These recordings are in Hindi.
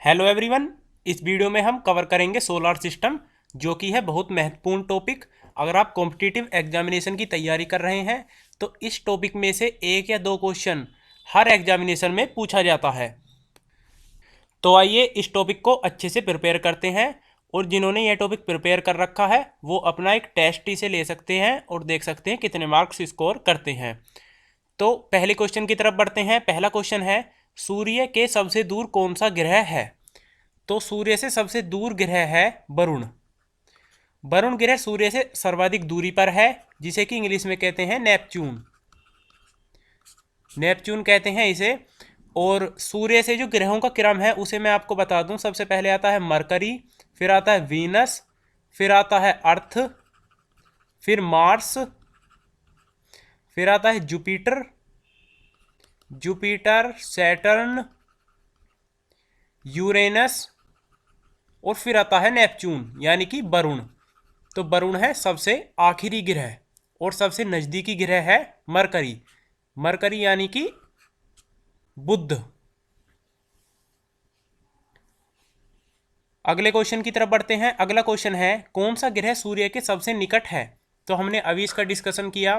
Hello everyone. इस वीडियो में हम कवर करेंगे सोलर सिस्टम, जो कि है बहुत महत्वपूर्ण टॉपिक। अगर आप कॉम्पिटिटिव एग्जामिनेशन की तैयारी कर रहे हैं तो इस टॉपिक में से एक या दो क्वेश्चन हर एग्जामिनेशन में पूछा जाता है। तो आइए इस टॉपिक को अच्छे से प्रिपेयर करते हैं, और जिन्होंने यह टॉपिक प्रिपेयर कर रखा है वो अपना एक टेस्ट इसे ले सकते हैं और देख सकते हैं कितने मार्क्स स्कोर करते हैं। तो पहले क्वेश्चन की तरफ बढ़ते हैं। पहला क्वेश्चन है, सूर्य के सबसे दूर कौन सा ग्रह है? तो सूर्य से सबसे दूर ग्रह है वरुण। वरुण ग्रह सूर्य से सर्वाधिक दूरी पर है, जिसे कि इंग्लिश में कहते हैं नेपच्यून। नेपच्यून कहते हैं इसे। और सूर्य से जो ग्रहों का क्रम है उसे मैं आपको बता दूं। सबसे पहले आता है मरकरी, फिर आता है वीनस, फिर आता है अर्थ, फिर मार्स, फिर आता है जुपिटर, जुपिटर, सैटर्न, यूरेनस, और फिर आता है नेपच्यून यानी कि वरुण। तो वरुण है सबसे आखिरी ग्रह, और सबसे नजदीकी ग्रह है मरकरी। मरकरी यानी कि बुध। अगले क्वेश्चन की तरफ बढ़ते हैं। अगला क्वेश्चन है, कौन सा ग्रह सूर्य के सबसे निकट है? तो हमने अभी इसका डिस्कशन किया।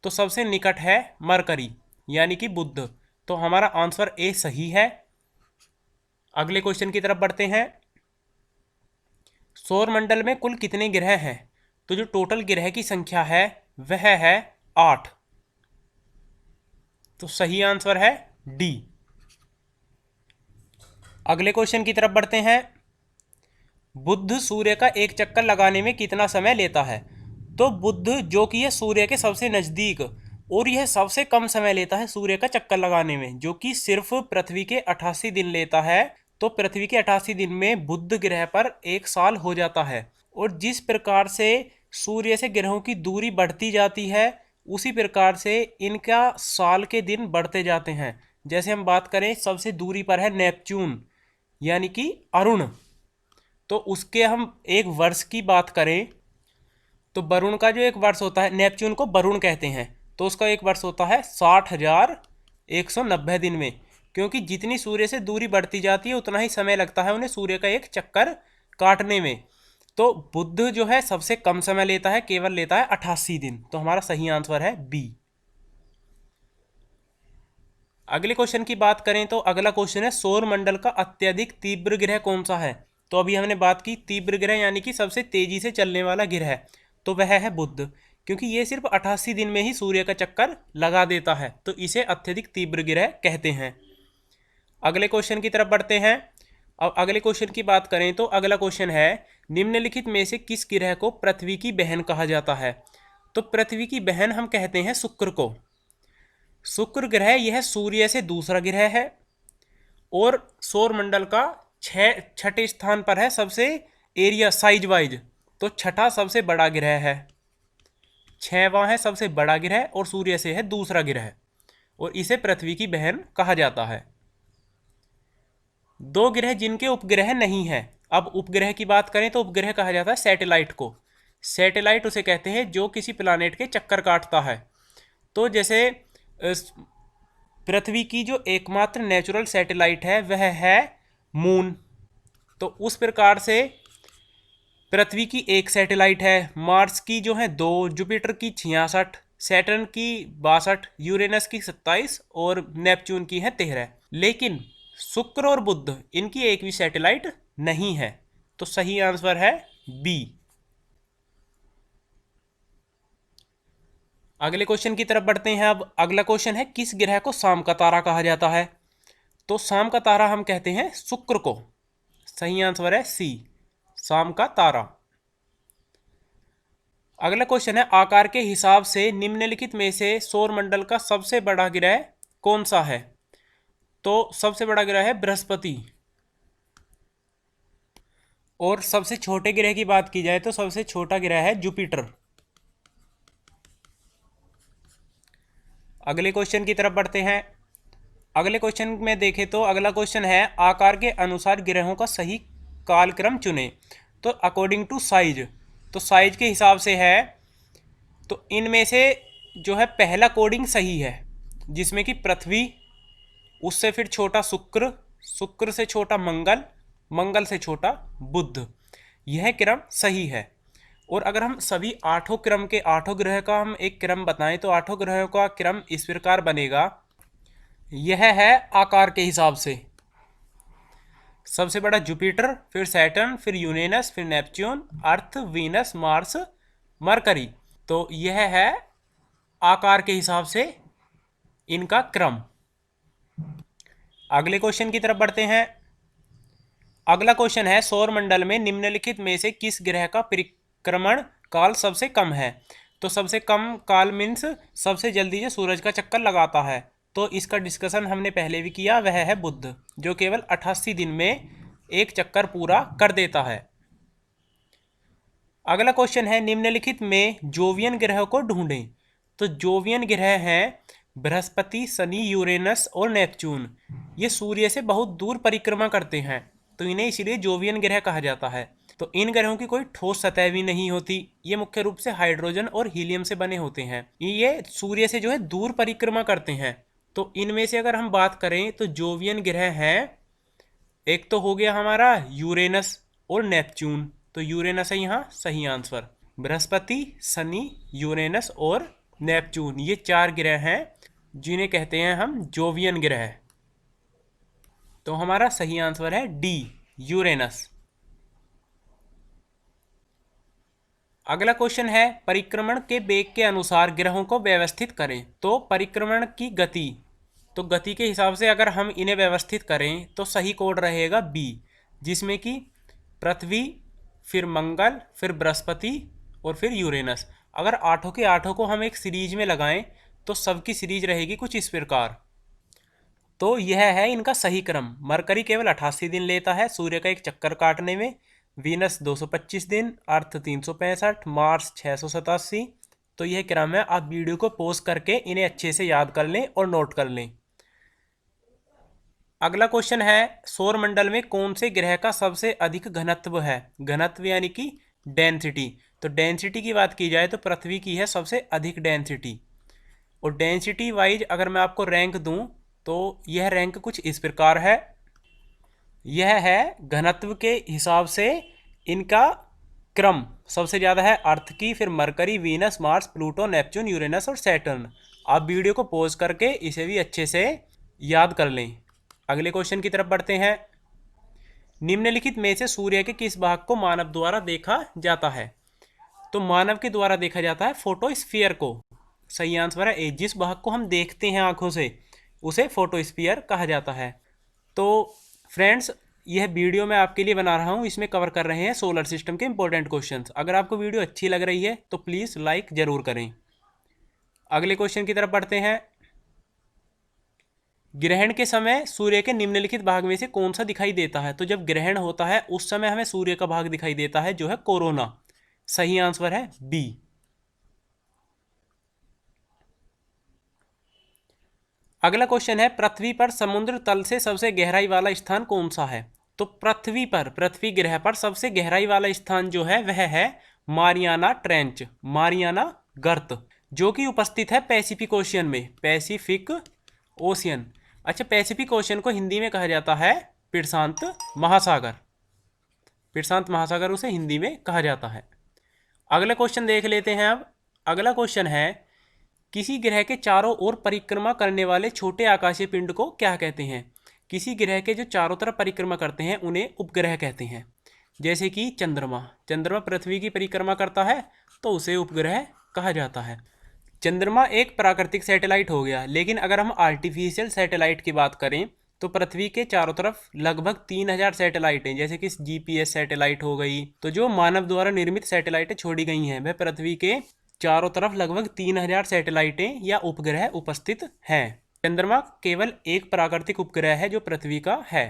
तो सबसे निकट है मरकरी यानी कि बुध। तो हमारा आंसर ए सही है। अगले क्वेश्चन की तरफ बढ़ते हैं। सौर मंडल में कुल कितने ग्रह हैं? तो जो टोटल ग्रह की संख्या है वह है 8। तो सही आंसर है डी। अगले क्वेश्चन की तरफ बढ़ते हैं। बुध सूर्य का एक चक्कर लगाने में कितना समय लेता है? तो बुध जो कि है सूर्य के सबसे नजदीक, और यह सबसे कम समय लेता है सूर्य का चक्कर लगाने में, जो कि सिर्फ पृथ्वी के 88 दिन लेता है। तो पृथ्वी के 88 दिन में बुध ग्रह पर एक साल हो जाता है। और जिस प्रकार से सूर्य से ग्रहों की दूरी बढ़ती जाती है, उसी प्रकार से इनका साल के दिन बढ़ते जाते हैं। जैसे हम बात करें, सबसे दूरी पर है नेपच्यून यानी कि अरुण। तो उसके हम एक वर्ष की बात करें तो वरुण का जो एक वर्ष होता है, नेपच्यून को वरुण कहते हैं, तो उसका एक वर्ष होता है 60,190 दिन में। क्योंकि जितनी सूर्य से दूरी बढ़ती जाती है उतना ही समय लगता है उन्हें सूर्य का एक चक्कर काटने में। तो बुध जो है सबसे कम समय लेता है, केवल लेता है 88 दिन। तो हमारा सही आंसर है बी। अगले क्वेश्चन की बात करें तो अगला क्वेश्चन है, सौर मंडल का अत्यधिक तीव्र ग्रह कौन सा है? तो अभी हमने बात की तीव्र ग्रह यानी कि सबसे तेजी से चलने वाला ग्रह, तो वह है बुध। क्योंकि ये सिर्फ 88 दिन में ही सूर्य का चक्कर लगा देता है, तो इसे अत्यधिक तीव्र ग्रह कहते हैं। अगले क्वेश्चन की तरफ बढ़ते हैं। अब अगले क्वेश्चन की बात करें तो अगला क्वेश्चन है, निम्नलिखित में से किस ग्रह को पृथ्वी की बहन कहा जाता है? तो पृथ्वी की बहन हम कहते हैं शुक्र को। शुक्र ग्रह यह सूर्य से दूसरा ग्रह है, और सौर मंडल का छठे स्थान पर है सबसे एरिया साइज वाइज। तो छठा सबसे बड़ा ग्रह है, छठवां है सबसे बड़ा ग्रह, और सूर्य से है दूसरा ग्रह, और इसे पृथ्वी की बहन कहा जाता है। दो ग्रह जिनके उपग्रह नहीं है। अब उपग्रह की बात करें तो उपग्रह कहा जाता है सैटेलाइट को। सैटेलाइट उसे कहते हैं जो किसी प्लानेट के चक्कर काटता है। तो जैसे पृथ्वी की जो एकमात्र नेचुरल सैटेलाइट है वह है मून। तो उस प्रकार से पृथ्वी की एक सैटेलाइट है, मार्स की जो है 2, जुपिटर की 66, सैटर्न की 62, यूरेनस की 27 और नेपच्यून की है 13। लेकिन शुक्र और बुध इनकी एक भी सैटेलाइट नहीं है। तो सही आंसर है बी। अगले क्वेश्चन की तरफ बढ़ते हैं। अब अगला क्वेश्चन है, किस ग्रह को शाम का तारा कहा जाता है? तो शाम का तारा हम कहते हैं शुक्र को। सही आंसर है सी, शाम का तारा। अगला क्वेश्चन है, आकार के हिसाब से निम्नलिखित में से सौर मंडल का सबसे बड़ा ग्रह कौन सा है? तो सबसे बड़ा ग्रह है बृहस्पति। और सबसे छोटे ग्रह की बात की जाए तो सबसे छोटा ग्रह है जुपिटर। अगले क्वेश्चन की तरफ बढ़ते हैं। अगले क्वेश्चन में देखें तो अगला क्वेश्चन है, आकार के अनुसार ग्रहों का सही कालक्रम चुनें। तो अकॉर्डिंग टू साइज, तो साइज के हिसाब से है। तो इनमें से जो है पहला कोडिंग सही है, जिसमें कि पृथ्वी, उससे फिर छोटा शुक्र, शुक्र से छोटा मंगल, मंगल से छोटा बुध। यह क्रम सही है। और अगर हम सभी आठों क्रम के आठों ग्रह का हम एक क्रम बताएं तो आठों ग्रहों का क्रम इस प्रकार बनेगा। यह है आकार के हिसाब से सबसे बड़ा जुपिटर, फिर सैटर्न, फिर यूरेनस, फिर नेपच्यून, अर्थ, वीनस, मार्स, मरकरी। तो यह है आकार के हिसाब से इनका क्रम। अगले क्वेश्चन की तरफ बढ़ते हैं। अगला क्वेश्चन है सौर मंडल में निम्नलिखित में से किस ग्रह का परिक्रमण काल सबसे कम है। तो सबसे कम काल मीन्स सबसे जल्दी जो सूरज का चक्कर लगाता है, तो इसका डिस्कशन हमने पहले भी किया, वह है बुध, जो केवल 88 दिन में एक चक्कर पूरा कर देता है। अगला क्वेश्चन है निम्नलिखित में जोवियन ग्रह को ढूंढें। तो जोवियन ग्रह हैं बृहस्पति, शनि, यूरेनस और नेपच्यून। ये सूर्य से बहुत दूर परिक्रमा करते हैं, तो इन्हें इसीलिए जोवियन ग्रह कहा जाता है। तो इन ग्रहों की कोई ठोस सतह भी नहीं होती। ये मुख्य रूप से हाइड्रोजन और हीलियम से बने होते हैं। ये सूर्य से जो है दूर परिक्रमा करते हैं। तो इनमें से अगर हम बात करें तो जोवियन ग्रह हैं, एक तो हो गया हमारा यूरेनस और नेपच्यून। तो यूरेनस है यहाँ सही आंसर। बृहस्पति, शनि, यूरेनस और नेपच्यून, ये चार ग्रह हैं जिन्हें कहते हैं हम जोवियन ग्रह। तो हमारा सही आंसर है डी, यूरेनस। अगला क्वेश्चन है परिक्रमण के वेग के अनुसार ग्रहों को व्यवस्थित करें। तो परिक्रमण की गति, तो गति के हिसाब से अगर हम इन्हें व्यवस्थित करें तो सही कोड रहेगा बी, जिसमें कि पृथ्वी, फिर मंगल, फिर बृहस्पति और फिर यूरेनस। अगर आठों के आठों को हम एक सीरीज में लगाएं तो सबकी सीरीज रहेगी कुछ इस प्रकार। तो यह है इनका सही क्रम। मरकरी केवल 88 दिन लेता है सूर्य का एक चक्कर काटने में, वीनस 225 दिन, अर्थ 365, मार्स 687। तो यह क्रम है। आप वीडियो को पॉज करके इन्हें अच्छे से याद कर लें और नोट कर लें। अगला क्वेश्चन है सौर मंडल में कौन से ग्रह का सबसे अधिक घनत्व है। घनत्व यानी कि डेंसिटी। तो डेंसिटी की बात की जाए तो पृथ्वी की है सबसे अधिक डेंसिटी। और डेंसिटी वाइज अगर मैं आपको रैंक दूं तो यह रैंक कुछ इस प्रकार है। यह है घनत्व के हिसाब से इनका क्रम सबसे ज़्यादा है अर्थ की, फिर mercury, Venus, Mars, Pluto, Neptune, Uranus और सैटर्न। आप वीडियो को पॉज करके इसे भी अच्छे से याद कर लें। अगले क्वेश्चन की तरफ बढ़ते हैं। निम्नलिखित में से सूर्य के किस भाग को मानव द्वारा देखा जाता है। तो मानव के द्वारा देखा जाता है फोटोस्फीयर को। सही आंसर है ए, जिस भाग को हम देखते हैं आंखों से उसे फोटोस्फीयर कहा जाता है। तो फ्रेंड्स, यह वीडियो मैं आपके लिए बना रहा हूं, इसमें कवर कर रहे हैं सोलर सिस्टम के इंपॉर्टेंट क्वेश्चंस। अगर आपको वीडियो अच्छी लग रही है तो प्लीज़ लाइक जरूर करें। अगले क्वेश्चन की तरफ बढ़ते हैं। ग्रहण के समय सूर्य के निम्नलिखित भाग में से कौन सा दिखाई देता है। तो जब ग्रहण होता है उस समय हमें सूर्य का भाग दिखाई देता है जो है कोरोना। सही आंसर है बी। अगला क्वेश्चन है पृथ्वी पर समुद्र तल से सबसे गहराई वाला स्थान कौन सा है। तो पृथ्वी ग्रह पर सबसे गहराई वाला स्थान जो है वह है मारियाना ट्रेंच, मारियाना गर्त, जो कि उपस्थित है पैसिफिक ओशियन में। पैसिफिक ओशियन, अच्छा, पैसिफिक ओशियन को हिंदी में कहा जाता है प्रशांत महासागर। प्रशांत महासागर उसे हिंदी में कहा जाता है। अगला क्वेश्चन देख लेते हैं अब। अगला क्वेश्चन है किसी ग्रह के चारों ओर परिक्रमा करने वाले छोटे आकाशीय पिंड को क्या कहते हैं। किसी ग्रह के जो चारों तरफ परिक्रमा करते हैं उन्हें उपग्रह कहते हैं। जैसे कि चंद्रमा, चंद्रमा पृथ्वी की परिक्रमा करता है तो उसे उपग्रह कहा जाता है। चंद्रमा एक प्राकृतिक सैटेलाइट हो गया, लेकिन अगर हम आर्टिफिशियल सैटेलाइट की बात करें तो पृथ्वी के चारों तरफ लगभग 3000 सैटेलाइटें, जैसे कि जीपीएस सैटेलाइट हो गई, तो जो मानव द्वारा निर्मित सैटेलाइटें छोड़ी गई हैं वह पृथ्वी के चारों तरफ लगभग 3000 सैटेलाइटें या उपग्रह उपस्थित हैं। चंद्रमा केवल एक प्राकृतिक उपग्रह है जो पृथ्वी का है।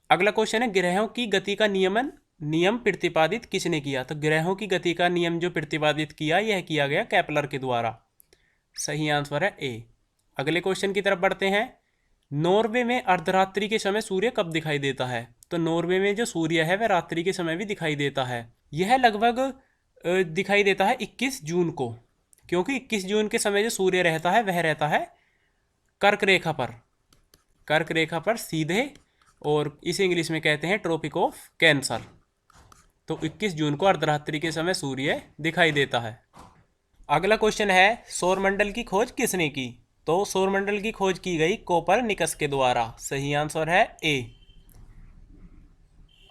अगला क्वेश्चन है ग्रहों की गति का नियम प्रतिपादित किसने किया। तो ग्रहों की गति का नियम जो प्रतिपादित किया यह किया गया केपलर के द्वारा। सही आंसर है ए। अगले क्वेश्चन की तरफ बढ़ते हैं। नॉर्वे में अर्धरात्रि के समय सूर्य कब दिखाई देता है। तो नॉर्वे में जो सूर्य है वह रात्रि के समय भी दिखाई देता है। यह लगभग दिखाई देता है 21 जून को, क्योंकि 21 जून के समय जो सूर्य रहता है वह रहता है कर्क रेखा पर, कर्क रेखा पर सीधे और इसे इंग्लिश में कहते हैं ट्रॉपिक ऑफ कैंसर। तो 21 जून को अर्धरात्रि के समय सूर्य दिखाई देता है। अगला क्वेश्चन है सौरमंडल की खोज किसने की? तो सौरमंडल की खोज की गई कोपरनिकस के द्वारा। सही आंसर है ए।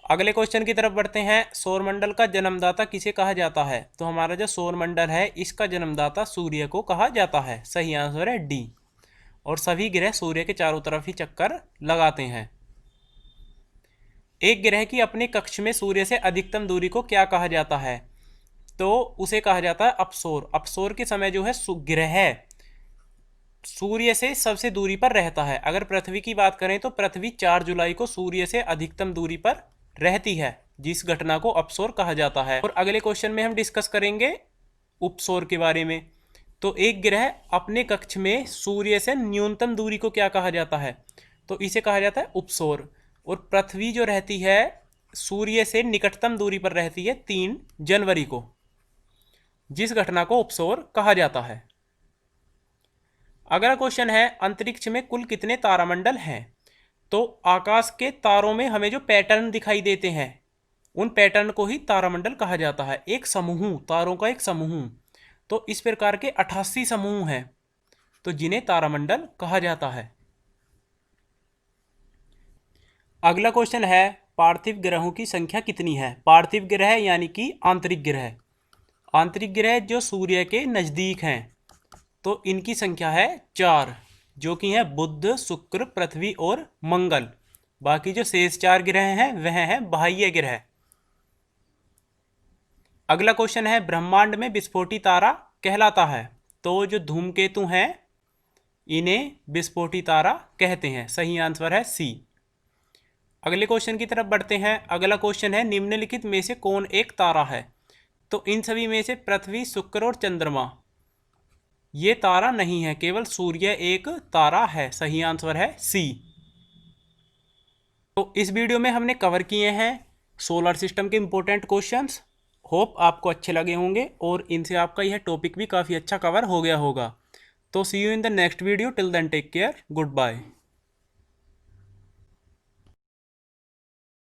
अगले क्वेश्चन की तरफ बढ़ते हैं। सौरमंडल का जन्मदाता किसे कहा जाता है? तो हमारा जो सौरमंडल है इसका जन्मदाता सूर्य को कहा जाता है। सही आंसर है डी। और सभी ग्रह सूर्य के चारों तरफ ही चक्कर लगाते हैं। एक ग्रह की अपने कक्ष में सूर्य से अधिकतम दूरी को क्या कहा जाता है? तो उसे कहा जाता है अपसौर। अपसौर के समय जो है ग्रह सूर्य से सबसे दूरी पर रहता है। अगर पृथ्वी की बात करें तो पृथ्वी 4 जुलाई को सूर्य से अधिकतम दूरी पर रहती है, जिस घटना को अपसौर कहा जाता है। और अगले क्वेश्चन में हम डिस्कस करेंगे उपसौर के बारे में। तो एक ग्रह अपने कक्ष में सूर्य से न्यूनतम दूरी को क्या कहा जाता है? तो इसे कहा जाता है उपसौर। और पृथ्वी जो रहती है सूर्य से निकटतम दूरी पर रहती है 3 जनवरी को, जिस घटना को उपसौर कहा जाता है। अगला क्वेश्चन है अंतरिक्ष में कुल कितने तारामंडल हैं? तो आकाश के तारों में हमें जो पैटर्न दिखाई देते हैं उन पैटर्न को ही तारामंडल कहा जाता है। एक समूह, तारों का एक समूह। तो इस प्रकार के 88 समूह हैं, तो जिन्हें तारामंडल कहा जाता है। अगला क्वेश्चन है पार्थिव ग्रहों की संख्या कितनी है? पार्थिव ग्रह यानी कि आंतरिक ग्रह। आंतरिक ग्रह जो सूर्य के नज़दीक हैं, तो इनकी संख्या है 4, जो कि हैं बुध, शुक्र, पृथ्वी और मंगल। बाकी जो शेष 4 ग्रह हैं वह हैं बाह्य ग्रह। अगला क्वेश्चन है ब्रह्मांड में विस्फोटी तारा कहलाता है? तो जो धूमकेतु हैं इन्हें विस्फोटी तारा कहते हैं। सही आंसर है सी। अगले क्वेश्चन की तरफ बढ़ते हैं। अगला क्वेश्चन है निम्नलिखित में से कौन एक तारा है? तो इन सभी में से पृथ्वी, शुक्र और चंद्रमा ये तारा नहीं है, केवल सूर्य एक तारा है। सही आंसर है सी। तो इस वीडियो में हमने कवर किए हैं सोलर सिस्टम के इंपॉर्टेंट क्वेश्चंस। होप आपको अच्छे लगे होंगे और इनसे आपका यह टॉपिक भी काफ़ी अच्छा कवर हो गया होगा। तो see you in the next video. Till then take care, good bye.